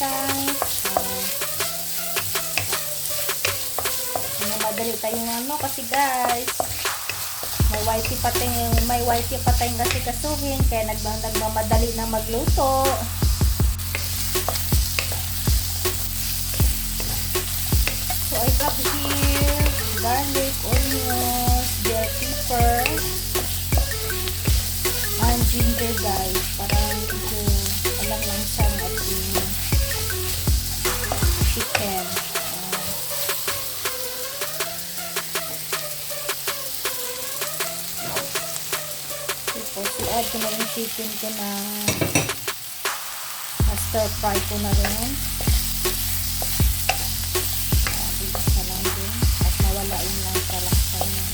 guys. Madali tayong kasi guys, may YT pa tayong kasi kasuhin, kaya nagmamadali na magluto. So I got here garlic, onions, bell pepper, and ginger guys, para medyo alam lang siya ng ating chicken. Tapos i-add ko na yung chicken ko na stir fry ko na rin. Bigas na lang din at mawala yung lang sa laksa niya.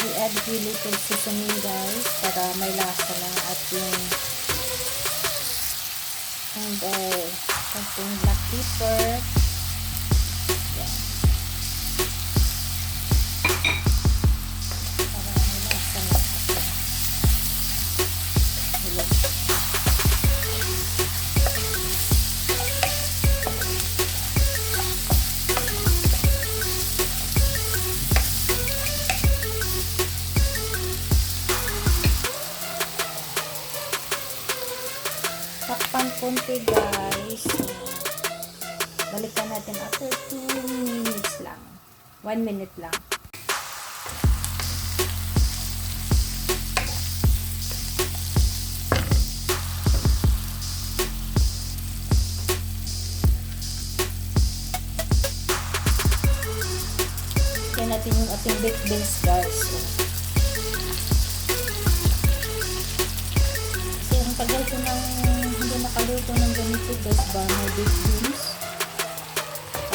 I-add ko yung little seasoning guys para may lasa lang at yung something black pepper. Yan. Para may lasa lang kasi. Hello. Takpan konti guys. Balikan natin after 2 minutes lang. 1 minute lang. Kaya natin yung ating baked beans guys. Kasi ang tagal ko ng nakaluto ng ganito guys ba, may baked beans.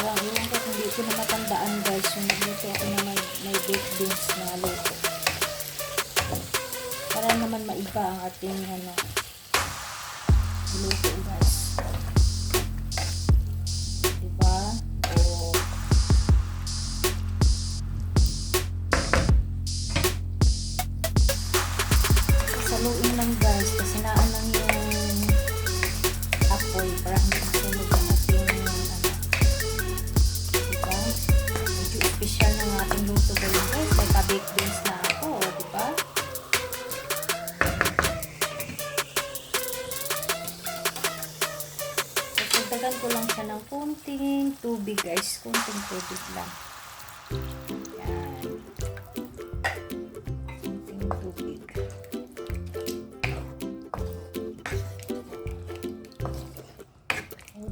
Parang iwan ko kung di ko na matandaan guys yung nagluto ako na may baked beans na luto. Para naman maiba ang ating luto guys. Diba? O saluin lang guys kasi naan lang yung apoy para hindi masunog ang ating diba? Medyo special ng ating luto guys. May ka-baked beans na ako, diba? Pagdagan ko lang siya ng kunting tubig guys. Kunting tubig lang. Yan. Kunting tubig.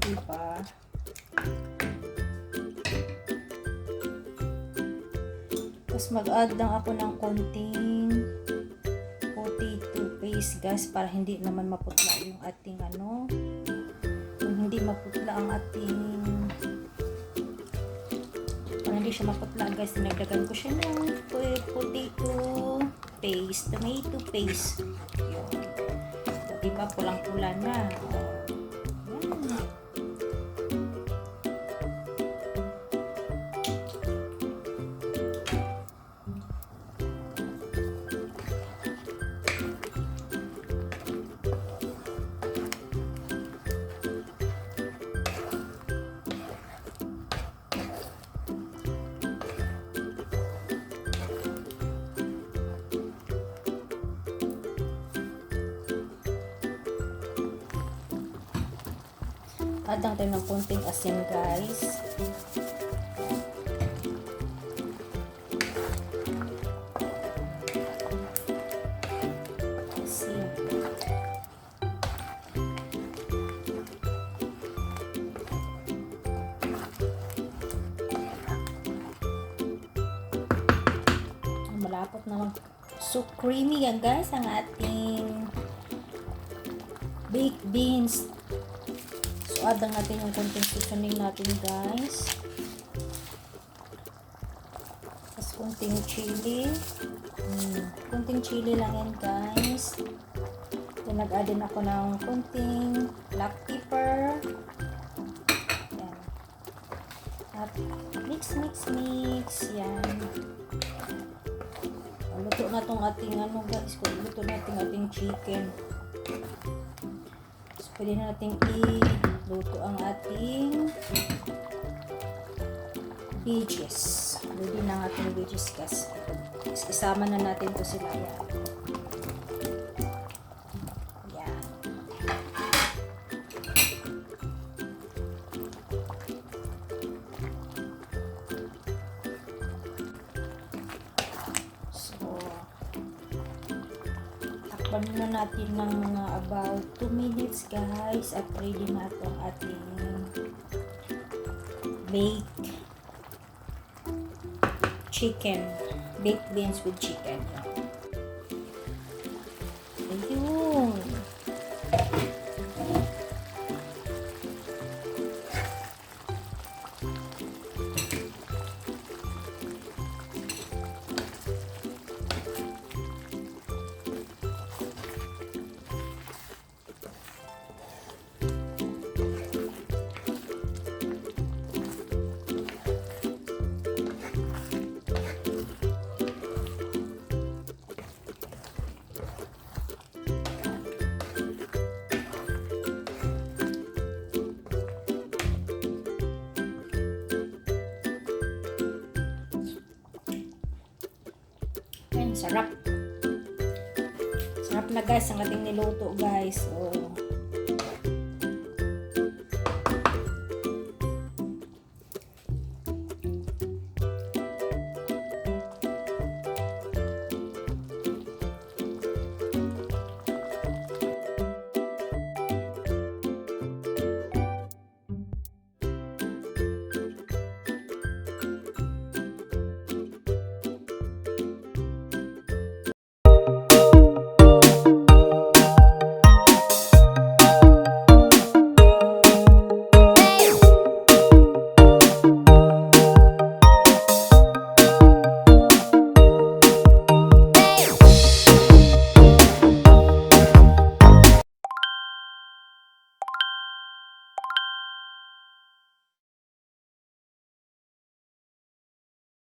Diba? Tapos mag-add lang ako ng konting potato paste guys para hindi naman maputla yung ating kung hindi maputla ang ating para hindi siya maputla guys, dinagdagan ko siya ng potato paste, tomato paste. Yun. So, diba pulang-pula na. Add lang tayo ng konting asin guys. Asin. Malapot naman. So creamy yan guys ang ating baked beans. So, add lang natin yung konting seasoning natin, guys. Tapos, konting chili. Konting chili lang yan, guys. nag-add din ako ng konting black pepper. Yan. At mix. Yan. Luto na tong ating ano guys. Luto na ating chicken. So, pwede na natin i-luto ang ating veggies. Ready na ang ating veggies guys. Isama na natin to sila. Yan. Takpan na natin ng mga about 2 minutes guys at ready na itong ating baked chicken. Baked beans with chicken. Ayun. Sarap. Sarap na guys ang ating niluto guys. So,